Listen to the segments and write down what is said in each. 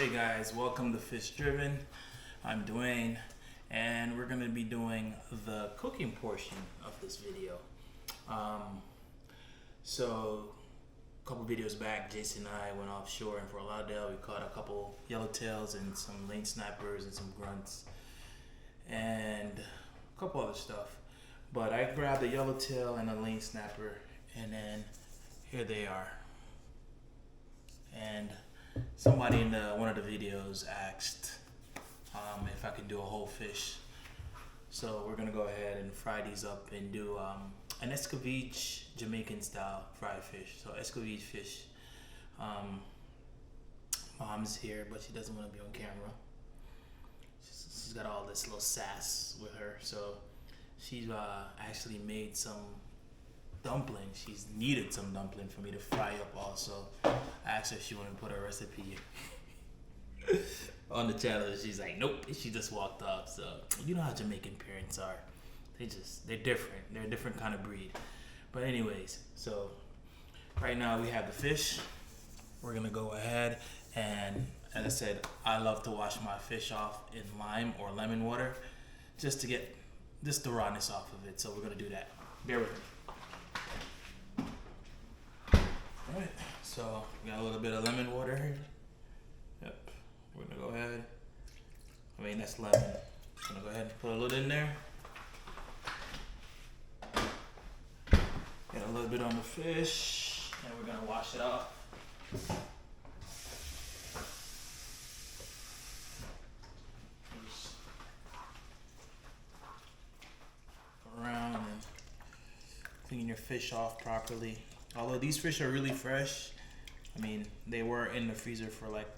Hey guys, welcome to Fish Driven. I'm Dwayne, and we're gonna be doing the cooking portion of this video. So a couple videos back, Jason and I went offshore in Fort Lauderdale. We caught a couple yellowtails and some lane snappers and some grunts and a couple other stuff. But I grabbed a yellowtail and a lane snapper, and then here they are. And somebody in one of the videos asked if I could do a whole fish. So we're gonna go ahead and fry these up and do an Escovitch Jamaican style fried fish. So Escovitch fish. Mom's here, but she doesn't want to be on camera. She's got all this little sass with her. So she's actually made some dumplings. She's needed some dumpling for me to fry up also. I asked her if she wanted to put a recipe on the channel. She's like, nope. She just walked off. So you know how Jamaican parents are. They're different. They're a different kind of breed. But anyways, so right now we have the fish. We're gonna go ahead and, as I said, I love to wash my fish off in lime or lemon water just to get the rawness off of it. So we're gonna do that. Bear with me. Alright, so we got a little bit of lemon water here. Yep, we're gonna go ahead. That's lemon. I'm gonna go ahead and put a little in there. Get a little bit on the fish, and we're gonna wash it off. Just go around and clean your fish off properly. Although these fish are really fresh, they were in the freezer for like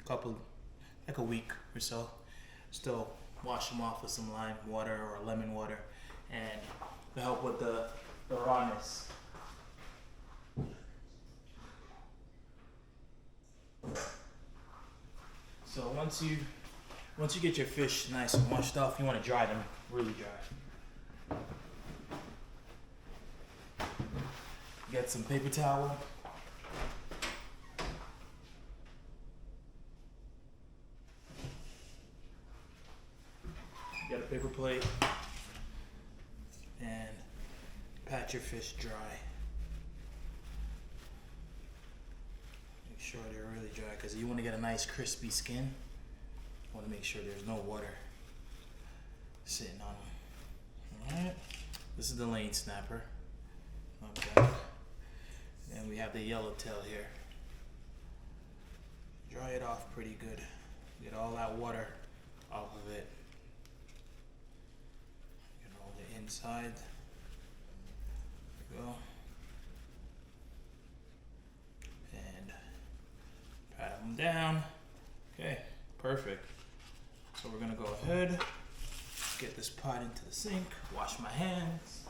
a week or so. Still wash them off with some lime water or lemon water, and to help with the rawness. So once you get your fish nice and washed off, you want to dry them really dry. Get some paper towel. Get a paper plate and pat your fish dry. Make sure they're really dry because you want to get a nice crispy skin. You want to make sure there's no water sitting on them. Alright, this is the lane snapper. Okay. And we have the yellowtail here. Dry it off pretty good. Get all that water off of it. Get all the inside. There we go. And pat them down. Okay, perfect. So we're gonna go ahead, get this pot into the sink, wash my hands.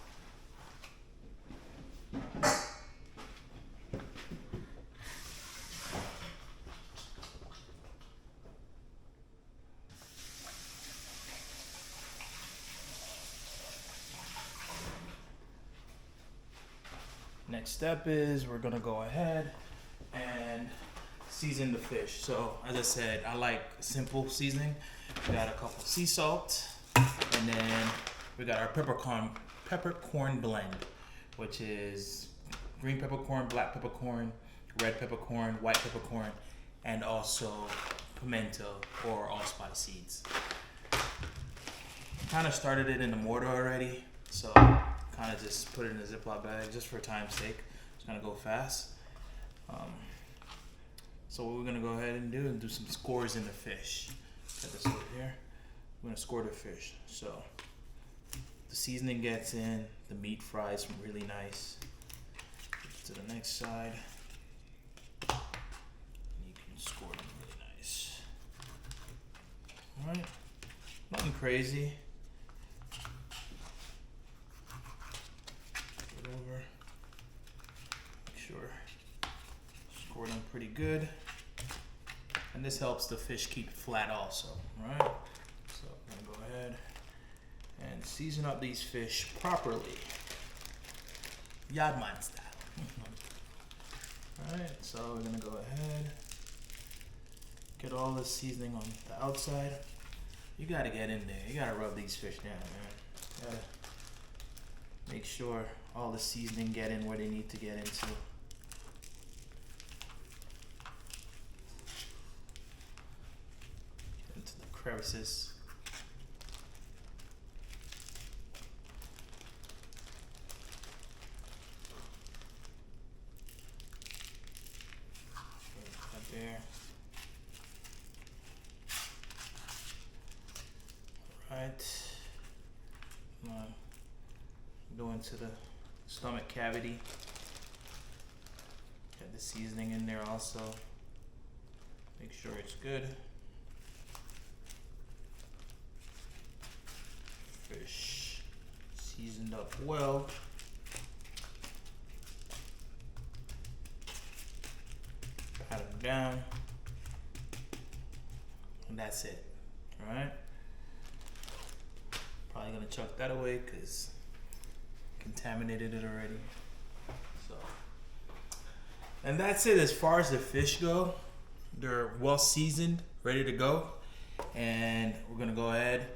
Next step is we're gonna go ahead and season the fish. So as I said, I like simple seasoning. We got a couple sea salt, and then we got our peppercorn blend, which is green peppercorn, black peppercorn, red peppercorn, white peppercorn, and also pimento or allspice seeds. Kind of started it in the mortar already, so kind of just put it in a Ziploc bag just for time's sake. It's gonna go fast. So what we're gonna go ahead and do some scores in the fish. Get this over here. We're gonna score the fish. So the seasoning gets in, the meat fries really nice. To the next side. You can score them really nice. Alright. Nothing crazy. Over. Make sure score them pretty good, and this helps the fish keep flat also, right? So I'm gonna go ahead and season up these fish properly, Yadman style. All right, so we're gonna go ahead, Get all the seasoning on the outside. You gotta get in there. You gotta rub these fish down, man. You gotta make sure all the seasoning get in where they need to get into. Get into the crevices. Right there. Right. Go into the stomach cavity. Get the seasoning in there also. Make sure it's good. Fish seasoned up well. Pat them down. And that's it. Alright? Probably gonna chuck that away because contaminated it already. So, and that's it as far as the fish go. They're well seasoned, ready to go, and we're gonna go ahead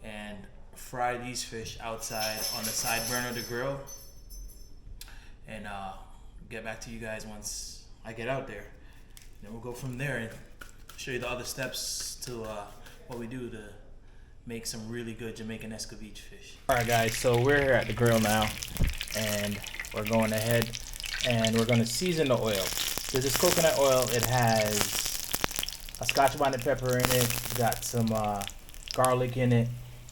and fry these fish outside on the side burner of the grill, and get back to you guys once I get out there. And then we'll go from there and show you the other steps to what we do to make some really good Jamaican Escovitch fish. Alright guys, so we're here at the grill now, and we're going ahead and we're going to season the oil. This is coconut oil. It has a Scotch bonnet pepper in it, got some garlic in it,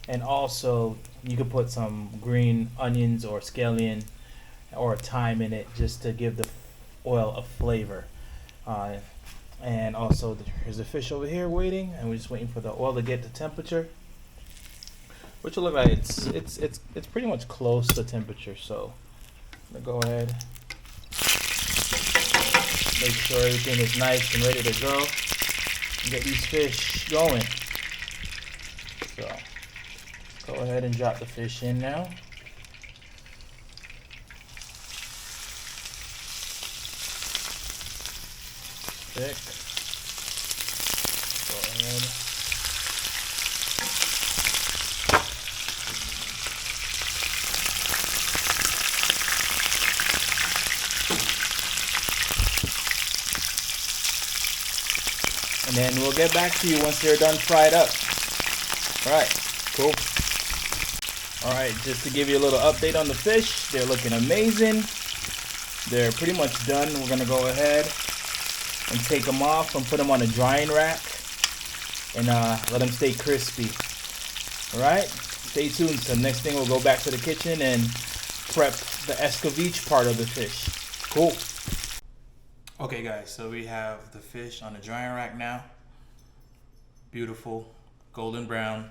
and also you could put some green onions or scallion or thyme in it just to give the oil a flavor. And also there's a fish over here waiting, and we're just waiting for the oil to get to temperature, which will look like it's pretty much close to temperature. So I'm gonna go ahead, make sure everything is nice and ready to go, and get these fish going. So go ahead and drop the fish in now. Thick. Go ahead. And then we'll get back to you once they're done fried up. Alright, cool. Alright, just to give you a little update on the fish, they're looking amazing. They're pretty much done. We're going to go ahead and take them off and put them on a drying rack and let them stay crispy. Alright, stay tuned. So next thing we'll go back to the kitchen and prep the Escovitch part of the fish. Cool. Okay guys, so we have the fish on the drying rack now. Beautiful, golden brown,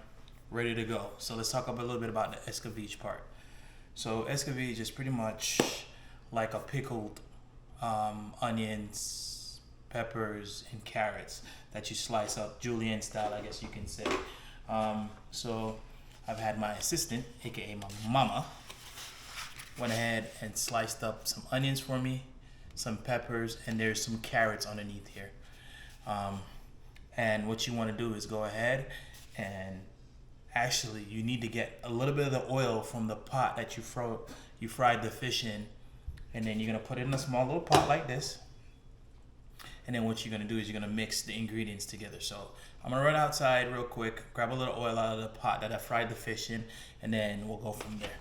ready to go. So let's talk a little bit about the Escovitch part. So Escovitch is pretty much like a pickled onions, peppers, and carrots that you slice up, julienne style, I guess you can say. So I've had my assistant, aka my mama, went ahead and sliced up some onions for me, some peppers, and there's some carrots underneath here. And what you want to do is go ahead and actually you need to get a little bit of the oil from the pot that you fried the fish in, and then you're gonna put it in a small little pot like this. And then what you're gonna do is you're gonna mix the ingredients together. So I'm gonna run outside real quick, grab a little oil out of the pot that I fried the fish in, and then we'll go from there.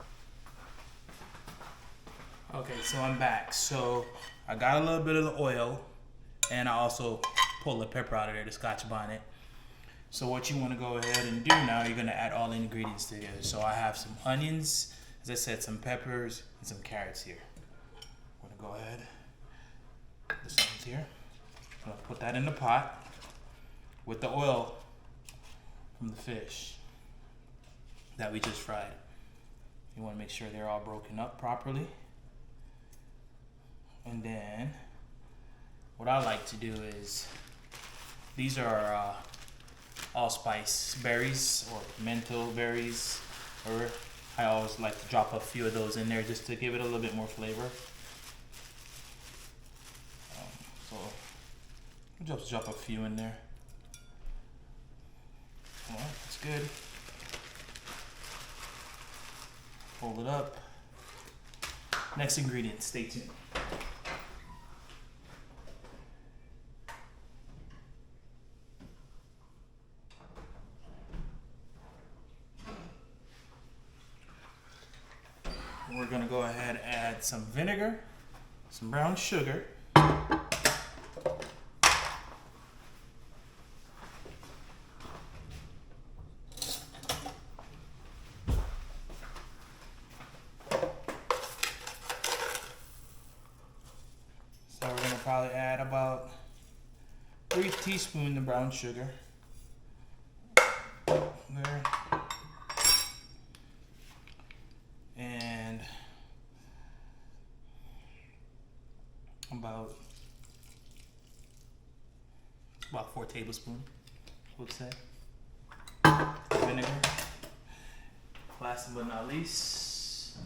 Okay, so I'm back. So I got a little bit of the oil, and I also pulled the pepper out of there, the Scotch bonnet. So what you want to go ahead and do now, you're going to add all the ingredients together. So I have some onions, as I said, some peppers, and some carrots here. I'm going to go ahead, put this onions here. I'm going to put that in the pot with the oil from the fish that we just fried. You want to make sure they're all broken up properly. And then what I like to do is, these are allspice berries or pimento berries, or I always like to drop a few of those in there just to give it a little bit more flavor. So I'll just drop a few in there. good. Hold it up. Next ingredient, stay tuned. We're gonna go ahead and add some vinegar, some brown sugar, so we're gonna probably add about 3 teaspoons of brown sugar. There. And about 4 tablespoons, I would say. Vinegar. Last but not least,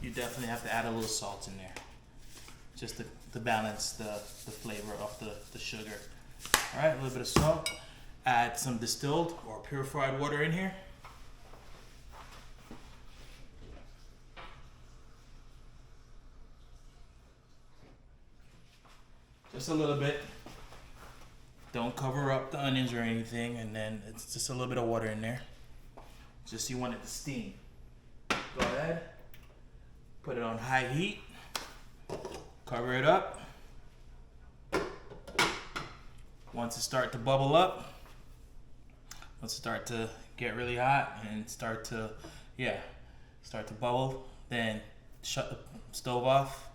you definitely have to add a little salt in there, just to balance the flavor of the sugar. All right, a little bit of salt. Add some distilled or purified water in here. Just a little bit. Don't cover up the onions or anything, and then it's just a little bit of water in there. Just you want it to steam. Go ahead, put it on high heat, cover it up. Once it starts to bubble up, once it starts to get really hot and start to bubble, then shut the stove off,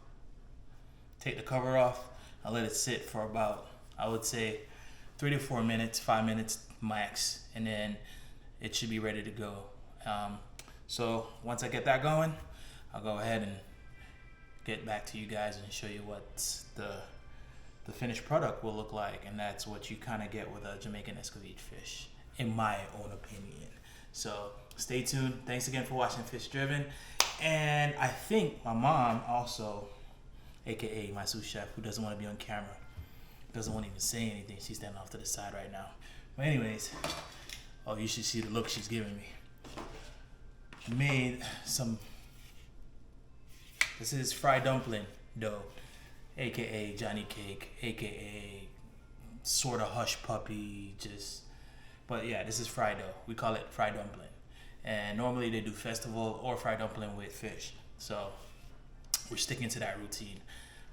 take the cover off, I'll let it sit for about, I would say, 3 to 4 minutes, 5 minutes max, and then it should be ready to go. So once I get that going, I'll go ahead and get back to you guys and show you what the finished product will look like, and that's what you kind of get with a Jamaican Escovitch fish, in my own opinion. So stay tuned. Thanks again for watching Fish Driven, and I think my mom also, aka my sous chef, who doesn't want to be on camera, doesn't want to even say anything. She's standing off to the side right now. But anyways, oh, you should see the look she's giving me. She made some, this is fried dumpling dough, aka Johnny Cake, aka sort of hush puppy, but yeah, this is fried dough. We call it fried dumpling. And normally they do festival or fried dumpling with fish. So we're sticking to that routine.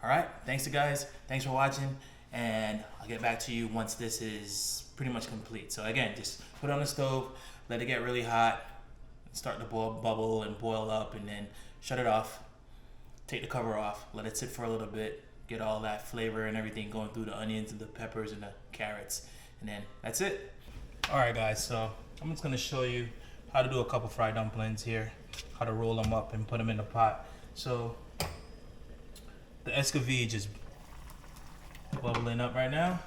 All right, thanks guys. Thanks for watching, and I'll get back to you once this is pretty much complete. So again, just put it on the stove, let it get really hot, start to bubble and boil up, and then shut it off. Take the cover off, let it sit for a little bit, get all that flavor and everything going through the onions and the peppers and the carrots, and then that's it. All right guys, so I'm just gonna show you how to do a couple fried dumplings here, how to roll them up and put them in the pot. So the Escovitch is bubbling up right now.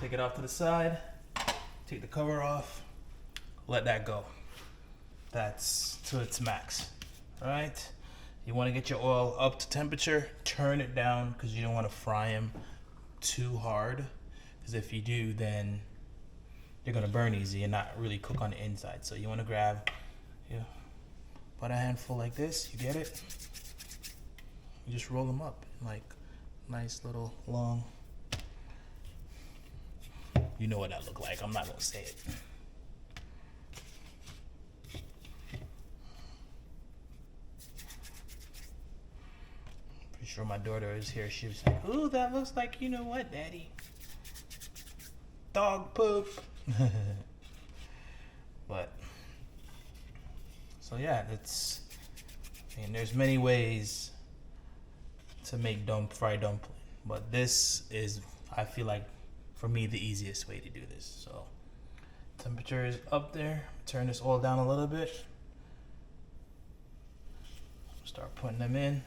Take it off to the side, take the cover off, let that go. That's to its max. All right, you want to get your oil up to temperature, turn it down because you don't want to fry them too hard, because if you do, then they're gonna burn easy and not really cook on the inside. So you want to grab, about a handful like this, you get it? You just roll them up like nice little long. You know what that look like. I'm not gonna say it. Pretty sure my daughter is here. She was like, "Ooh, that looks like, you know what, Daddy? Dog poop." But so yeah, there's many ways to make fried dumpling, but this is, I feel like, for me, the easiest way to do this. So temperature is up there. Turn this oil down a little bit. Start putting them in.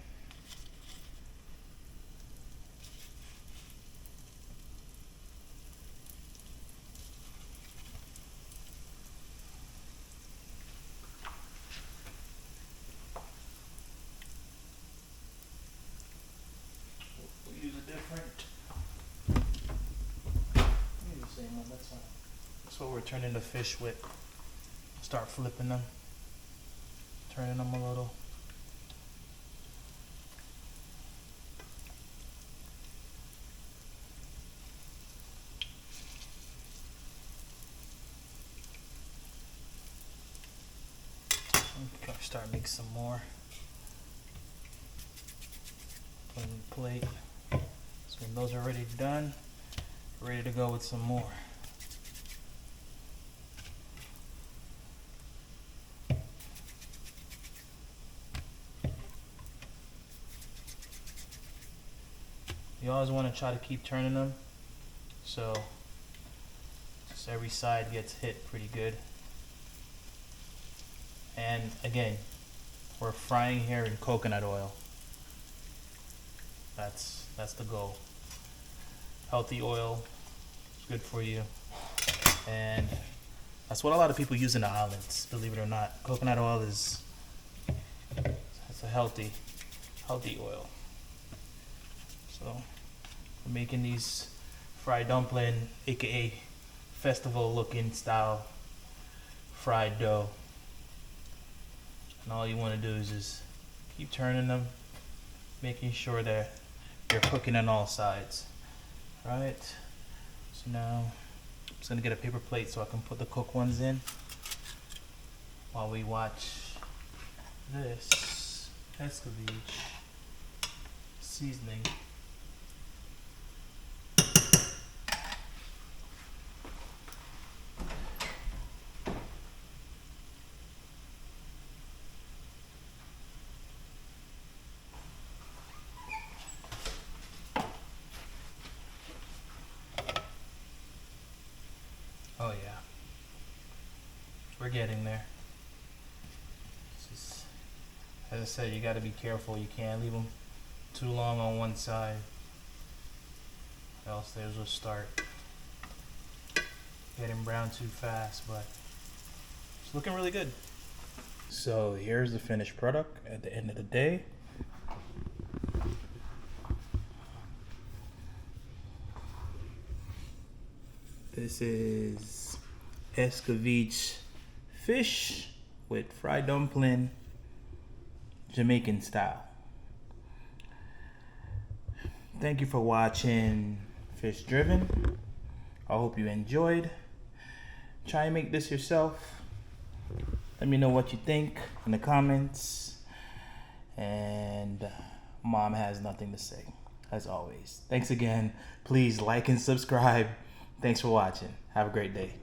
We'll use a different, use the same one, that's fine. That's what we're turning the fish with. Start flipping them, turning them a little. Start making some more. Put in the plate. So when those are already done, ready to go with some more. You always want to try to keep turning them so just every side gets hit pretty good. And again, we're frying here in coconut oil. That's the goal. Healthy oil, good for you. And that's what a lot of people use in the islands, believe it or not. Coconut oil it's a healthy oil. So we're making these fried dumpling, aka festival looking style fried dough. And all you want to do is just keep turning them, making sure that you're cooking on all sides. Right? So now I'm just gonna get a paper plate so I can put the cooked ones in while we watch this Escovitch seasoning. Oh yeah, we're getting there. It's just, as I said, you got to be careful. You can't leave them too long on one side, else theirs will start getting brown too fast. But it's looking really good. So here's the finished product at the end of the day. This is Escovitch fish with fried dumpling, Jamaican style. Thank you for watching Fish Driven. I hope you enjoyed. Try and make this yourself. Let me know what you think in the comments. And Mom has nothing to say, as always. Thanks again. Please like and subscribe. Thanks for watching. Have a great day.